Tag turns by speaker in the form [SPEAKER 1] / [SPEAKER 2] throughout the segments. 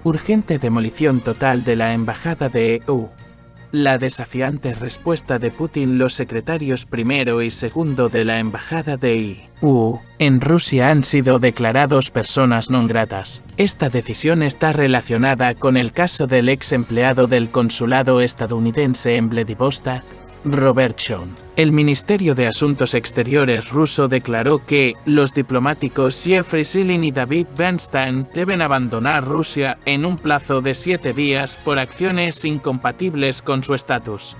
[SPEAKER 1] Urgente demolición total de la embajada de EU. La desafiante respuesta de Putin. Los secretarios primero y segundo de la embajada de EU en Rusia han sido declarados personas non gratas. Esta decisión está relacionada con el caso del ex empleado del consulado estadounidense en Vladivostok, Robert Shon. El Ministerio de Asuntos Exteriores ruso declaró que los diplomáticos Jeffrey Silin y David Bernstein deben abandonar Rusia en un plazo de 7 días por acciones incompatibles con su estatus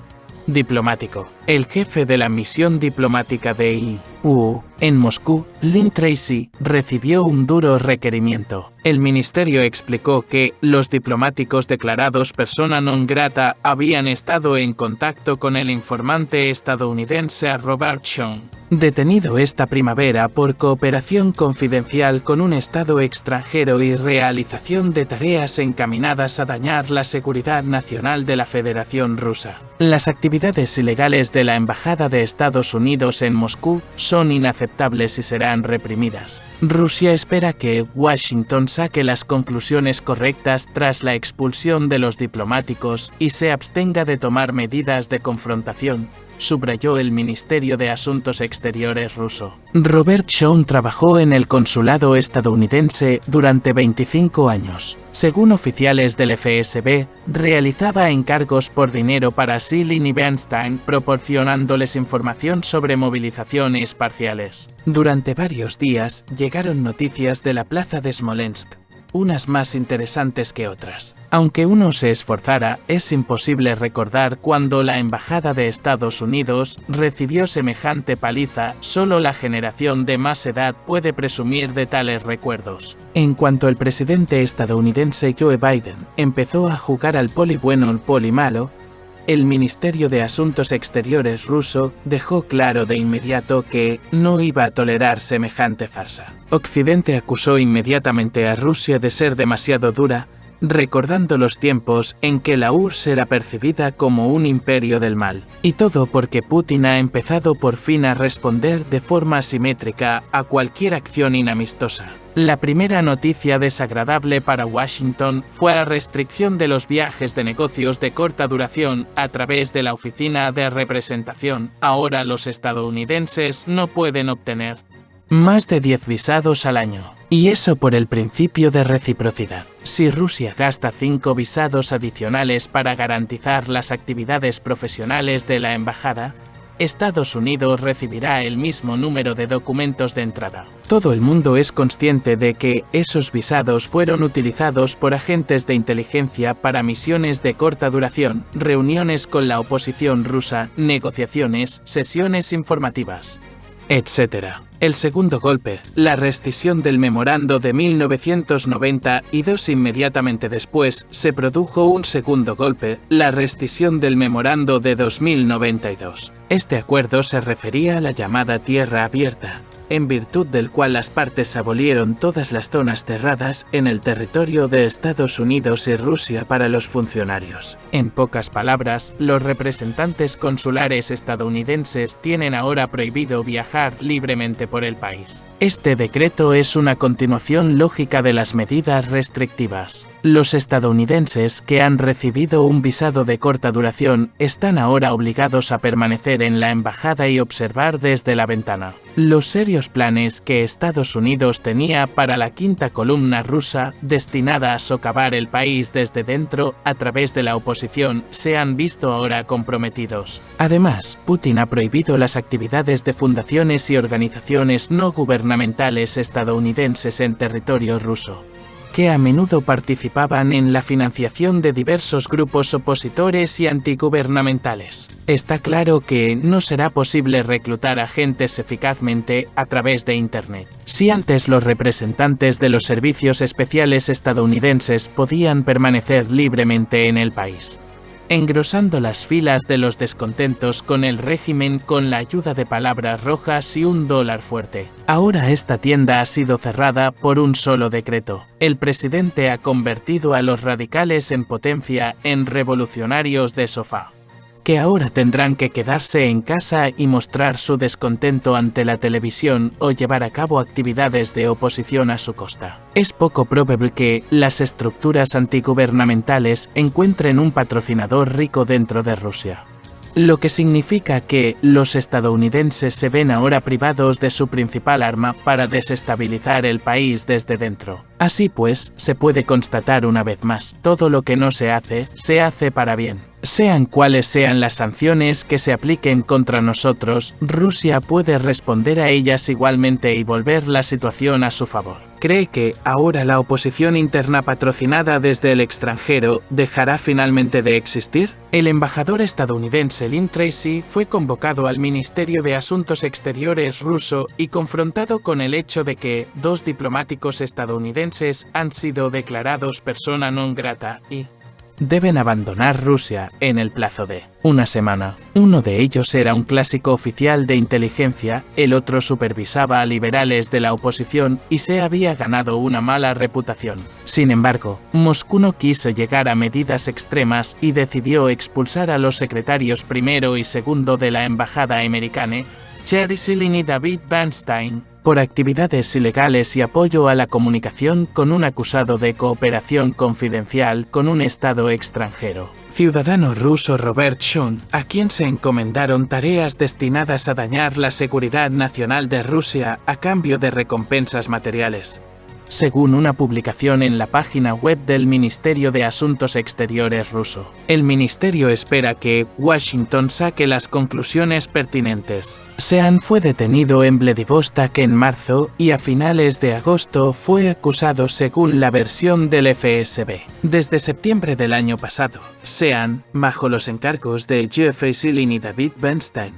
[SPEAKER 1] diplomático. El jefe de la misión diplomática de EU en Moscú, Lynn Tracy, recibió un duro requerimiento. El ministerio explicó que los diplomáticos declarados persona non grata habían estado en contacto con el informante estadounidense Robert Shon, detenido esta primavera por cooperación confidencial con un estado extranjero y realización de tareas encaminadas a dañar la seguridad nacional de la Federación Rusa. Las actividades ilegales de la Embajada de Estados Unidos en Moscú son inaceptables y serán reprimidas. Rusia espera que Washington saque las conclusiones correctas tras la expulsión de los diplomáticos y se abstenga de tomar medidas de confrontación, subrayó el Ministerio de Asuntos Exteriores ruso. Robert Shon trabajó en el consulado estadounidense durante 25 años. Según oficiales del FSB, realizaba encargos por dinero para Silin y Bernstein, proporcionándoles información sobre movilizaciones parciales. Durante varios días llegaron noticias de la plaza de Smolensk, unas más interesantes que otras. Aunque uno se esforzara, es imposible recordar cuándo la Embajada de Estados Unidos recibió semejante paliza. Solo la generación de más edad puede presumir de tales recuerdos. En cuanto el presidente estadounidense Joe Biden empezó a jugar al poli bueno al poli malo, el Ministerio de Asuntos Exteriores ruso dejó claro de inmediato que no iba a tolerar semejante farsa. Occidente acusó inmediatamente a Rusia de ser demasiado dura, recordando los tiempos en que la URSS era percibida como un imperio del mal. Y todo porque Putin ha empezado por fin a responder de forma simétrica a cualquier acción inamistosa. La primera noticia desagradable para Washington fue la restricción de los viajes de negocios de corta duración a través de la Oficina de Representación. Ahora los estadounidenses no pueden obtener más de 10 visados al año. Y eso por el principio de reciprocidad. Si Rusia gasta 5 visados adicionales para garantizar las actividades profesionales de la embajada, Estados Unidos recibirá el mismo número de documentos de entrada. Todo el mundo es consciente de que esos visados fueron utilizados por agentes de inteligencia para misiones de corta duración, reuniones con la oposición rusa, negociaciones, sesiones informativas, etc. El segundo golpe, la rescisión del memorando de 1992. Inmediatamente después, se produjo un segundo golpe, la rescisión del memorando de 2092. Este acuerdo se refería a la llamada Tierra Abierta, en virtud del cual las partes abolieron todas las zonas cerradas en el territorio de Estados Unidos y Rusia para los funcionarios. En pocas palabras, los representantes consulares estadounidenses tienen ahora prohibido viajar libremente por el país. Este decreto es una continuación lógica de las medidas restrictivas. Los estadounidenses que han recibido un visado de corta duración están ahora obligados a permanecer en la embajada y observar desde la ventana. Los serios planes que Estados Unidos tenía para la quinta columna rusa, destinada a socavar el país desde dentro a través de la oposición, se han visto ahora comprometidos. Además, Putin ha prohibido las actividades de fundaciones y organizaciones no gubernamentales estadounidenses en territorio ruso, que a menudo participaban en la financiación de diversos grupos opositores y antigubernamentales. Está claro que no será posible reclutar agentes eficazmente a través de Internet. Si antes los representantes de los servicios especiales estadounidenses podían permanecer libremente en el país, engrosando las filas de los descontentos con el régimen con la ayuda de palabras rojas y un dólar fuerte. Ahora esta tienda ha sido cerrada por un solo decreto. El presidente ha convertido a los radicales en potencia en revolucionarios de sofá, que ahora tendrán que quedarse en casa y mostrar su descontento ante la televisión o llevar a cabo actividades de oposición a su costa. Es poco probable que las estructuras antigubernamentales encuentren un patrocinador rico dentro de Rusia. Lo que significa que los estadounidenses se ven ahora privados de su principal arma para desestabilizar el país desde dentro. Así pues, se puede constatar una vez más, todo lo que no se hace para bien. Sean cuales sean las sanciones que se apliquen contra nosotros, Rusia puede responder a ellas igualmente y volver la situación a su favor. ¿Cree que, ahora la oposición interna patrocinada desde el extranjero, dejará finalmente de existir? El embajador estadounidense Lynn Tracy fue convocado al Ministerio de Asuntos Exteriores ruso y confrontado con el hecho de que 2 diplomáticos estadounidenses han sido declarados persona non grata y deben abandonar Rusia en el plazo de una semana. Uno de ellos era un clásico oficial de inteligencia, el otro supervisaba a liberales de la oposición y se había ganado una mala reputación. Sin embargo, Moscú no quiso llegar a medidas extremas y decidió expulsar a los secretarios primero y segundo de la embajada americana, Cherry Shilling y David Bernstein, por actividades ilegales y apoyo a la comunicación con un acusado de cooperación confidencial con un estado extranjero. Ciudadano ruso Robert Shun, a quien se encomendaron tareas destinadas a dañar la seguridad nacional de Rusia a cambio de recompensas materiales. Según una publicación en la página web del Ministerio de Asuntos Exteriores ruso, el ministerio espera que Washington saque las conclusiones pertinentes. Sean fue detenido en Vladivostok en marzo y a finales de agosto fue acusado según la versión del FSB. Desde septiembre del año pasado, Sean, bajo los encargos de Jeffrey Shilling y David Bernstein,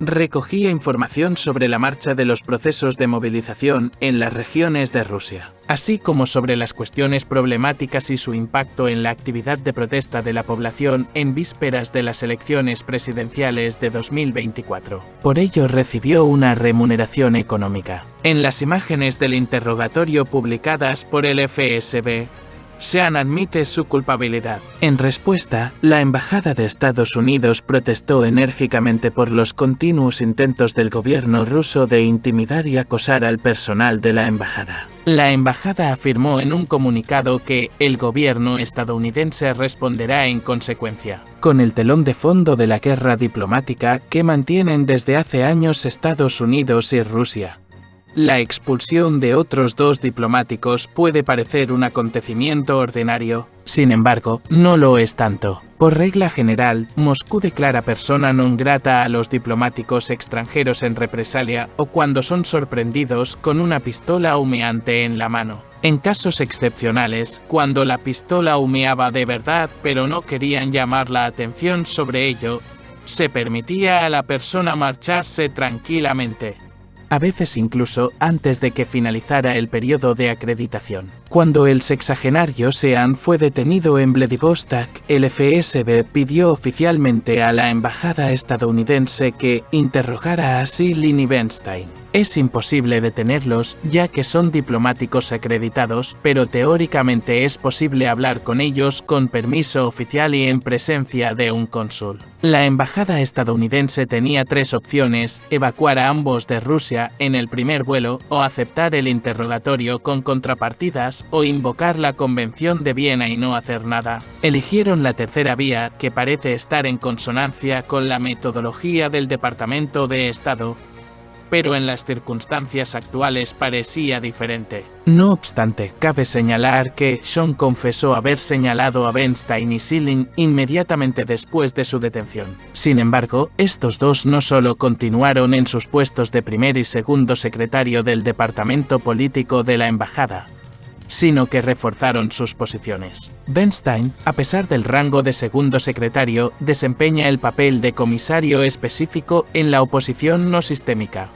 [SPEAKER 1] recogía información sobre la marcha de los procesos de movilización en las regiones de Rusia, así como sobre las cuestiones problemáticas y su impacto en la actividad de protesta de la población en vísperas de las elecciones presidenciales de 2024. Por ello recibió una remuneración económica. En las imágenes del interrogatorio publicadas por el FSB, Sean admite su culpabilidad. En respuesta, la Embajada de Estados Unidos protestó enérgicamente por los continuos intentos del gobierno ruso de intimidar y acosar al personal de la embajada. La embajada afirmó en un comunicado que el gobierno estadounidense responderá en consecuencia, con el telón de fondo de la guerra diplomática que mantienen desde hace años Estados Unidos y Rusia. La expulsión de otros 2 diplomáticos puede parecer un acontecimiento ordinario, sin embargo, no lo es tanto. Por regla general, Moscú declara persona non grata a los diplomáticos extranjeros en represalia o cuando son sorprendidos con una pistola humeante en la mano. En casos excepcionales, cuando la pistola humeaba de verdad pero no querían llamar la atención sobre ello, se permitía a la persona marcharse tranquilamente. A veces incluso antes de que finalizara el periodo de acreditación. Cuando el sexagenario Sean fue detenido en Vladivostok, el FSB pidió oficialmente a la embajada estadounidense que interrogara a Shilling y Bernstein. Es imposible detenerlos, ya que son diplomáticos acreditados, pero teóricamente es posible hablar con ellos con permiso oficial y en presencia de un cónsul. La embajada estadounidense tenía 3 opciones: evacuar a ambos de Rusia en el primer vuelo, o aceptar el interrogatorio con contrapartidas, o invocar la Convención de Viena y no hacer nada. Eligieron la tercera vía, que parece estar en consonancia con la metodología del Departamento de Estado, pero en las circunstancias actuales parecía diferente. No obstante, cabe señalar que Sean confesó haber señalado a Bernstein y Shilling inmediatamente después de su detención. Sin embargo, estos 2 no solo continuaron en sus puestos de primer y segundo secretario del departamento político de la embajada, sino que reforzaron sus posiciones. Bernstein, a pesar del rango de segundo secretario, desempeña el papel de comisario específico en la oposición no sistémica,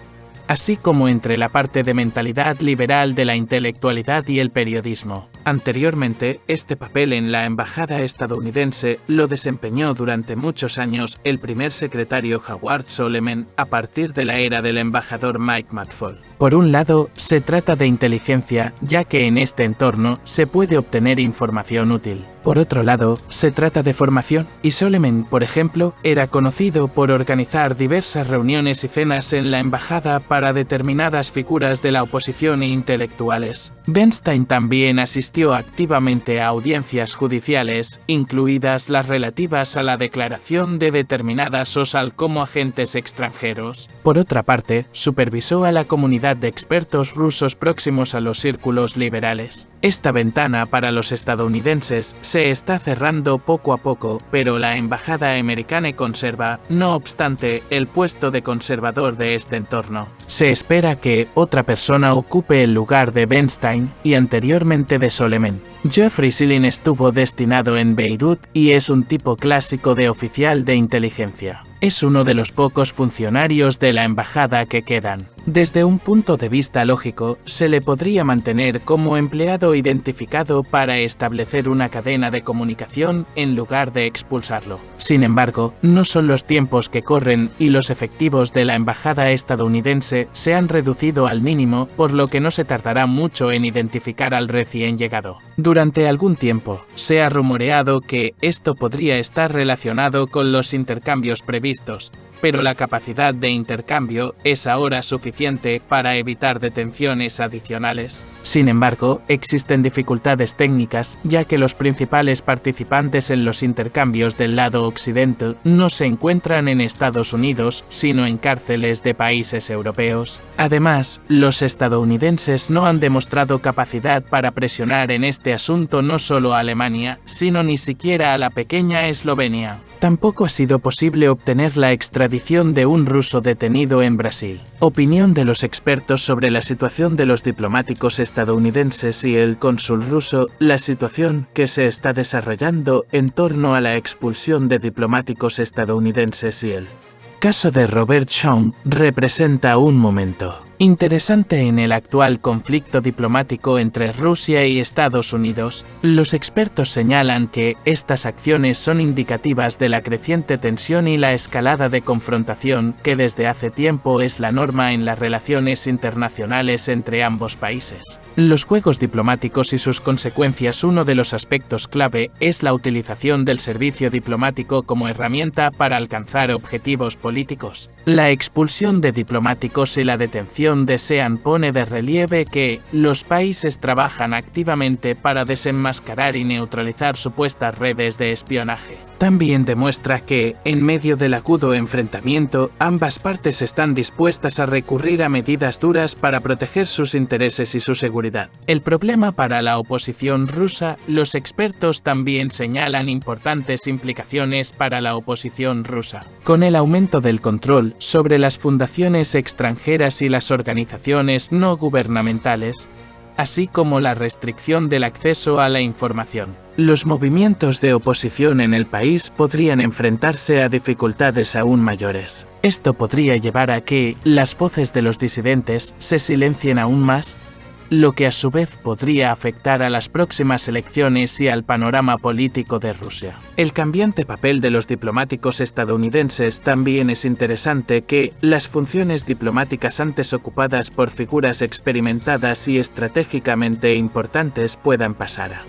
[SPEAKER 1] así como entre la parte de mentalidad liberal de la intelectualidad y el periodismo. Anteriormente, este papel en la embajada estadounidense lo desempeñó durante muchos años el primer secretario Howard Solomon, a partir de la era del embajador Mike McFaul. Por un lado, se trata de inteligencia, ya que en este entorno se puede obtener información útil. Por otro lado, se trata de formación, y Soleiman, por ejemplo, era conocido por organizar diversas reuniones y cenas en la embajada para determinadas figuras de la oposición e intelectuales. Bernstein también asistió activamente a audiencias judiciales, incluidas las relativas a la declaración de determinadas OSAL como agentes extranjeros. Por otra parte, supervisó a la comunidad de expertos rusos próximos a los círculos liberales. Esta ventana para los estadounidenses se está cerrando poco a poco, pero la embajada americana conserva, no obstante, el puesto de conservador de este entorno. Se espera que otra persona ocupe el lugar de Bernstein y anteriormente de Soleiman. Jeffrey Seelin estuvo destinado en Beirut y es un tipo clásico de oficial de inteligencia. Es uno de los pocos funcionarios de la embajada que quedan. Desde un punto de vista lógico, se le podría mantener como empleado identificado para establecer una cadena de comunicación en lugar de expulsarlo. Sin embargo, no son los tiempos que corren y los efectivos de la embajada estadounidense se han reducido al mínimo, por lo que no se tardará mucho en identificar al recién llegado. Durante algún tiempo, se ha rumoreado que esto podría estar relacionado con los intercambios previstos, pero la capacidad de intercambio es ahora suficiente para evitar detenciones adicionales. Sin embargo, existen dificultades técnicas, ya que los principales participantes en los intercambios del lado occidental no se encuentran en Estados Unidos, sino en cárceles de países europeos. Además, los estadounidenses no han demostrado capacidad para presionar en este asunto no solo a Alemania, sino ni siquiera a la pequeña Eslovenia. Tampoco ha sido posible obtener la extradición de un ruso detenido en Brasil. Opinión de los expertos sobre la situación de los diplomáticos estadounidenses y el cónsul ruso. La situación que se está desarrollando en torno a la expulsión de diplomáticos estadounidenses y el caso de Robert Shaw representa un momento interesante en el actual conflicto diplomático entre Rusia y Estados Unidos. Los expertos señalan que estas acciones son indicativas de la creciente tensión y la escalada de confrontación que desde hace tiempo es la norma en las relaciones internacionales entre ambos países. Los juegos diplomáticos y sus consecuencias. Uno de los aspectos clave es la utilización del servicio diplomático como herramienta para alcanzar objetivos políticos. La expulsión de diplomáticos y la detención de Sean pone de relieve que los países trabajan activamente para desenmascarar y neutralizar supuestas redes de espionaje. También demuestra que, en medio del agudo enfrentamiento, ambas partes están dispuestas a recurrir a medidas duras para proteger sus intereses y su seguridad. El problema para la oposición rusa. Los expertos también señalan importantes implicaciones para la oposición rusa. Con el aumento del control sobre las fundaciones extranjeras y las organizaciones no gubernamentales, así como la restricción del acceso a la información, los movimientos de oposición en el país podrían enfrentarse a dificultades aún mayores. Esto podría llevar a que las voces de los disidentes se silencien aún más, lo que a su vez podría afectar a las próximas elecciones y al panorama político de Rusia. El cambiante papel de los diplomáticos estadounidenses. También es interesante que las funciones diplomáticas antes ocupadas por figuras experimentadas y estratégicamente importantes puedan pasar a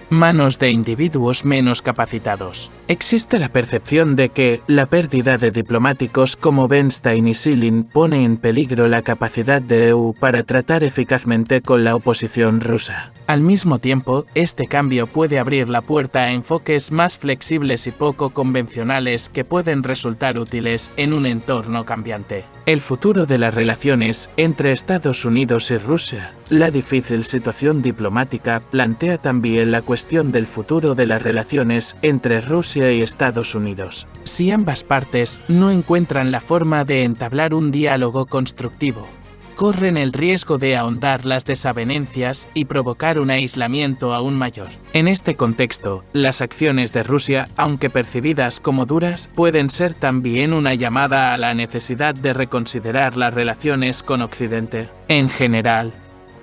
[SPEAKER 1] manos de individuos menos capacitados. Existe la percepción de que la pérdida de diplomáticos como Bernstein y Seelin pone en peligro la capacidad de EU para tratar eficazmente con la oposición rusa. Al mismo tiempo, este cambio puede abrir la puerta a enfoques más flexibles y poco convencionales que pueden resultar útiles en un entorno cambiante. El futuro de las relaciones entre Estados Unidos y Rusia. La difícil situación diplomática plantea también la cuestión del futuro de las relaciones entre Rusia y Estados Unidos. Si ambas partes no encuentran la forma de entablar un diálogo constructivo, corren el riesgo de ahondar las desavenencias y provocar un aislamiento aún mayor. En este contexto, las acciones de Rusia, aunque percibidas como duras, pueden ser también una llamada a la necesidad de reconsiderar las relaciones con Occidente. En general,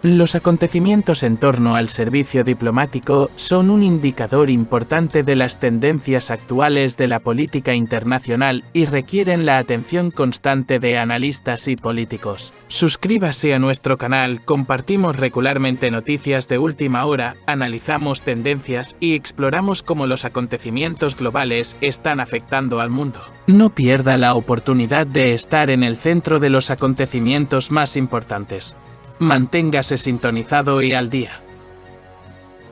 [SPEAKER 1] Los acontecimientos en torno al servicio diplomático son un indicador importante de las tendencias actuales de la política internacional y requieren la atención constante de analistas y políticos. Suscríbase a nuestro canal, compartimos regularmente noticias de última hora, analizamos tendencias y exploramos cómo los acontecimientos globales están afectando al mundo. No pierda la oportunidad de estar en el centro de los acontecimientos más importantes. Manténgase sintonizado y al día.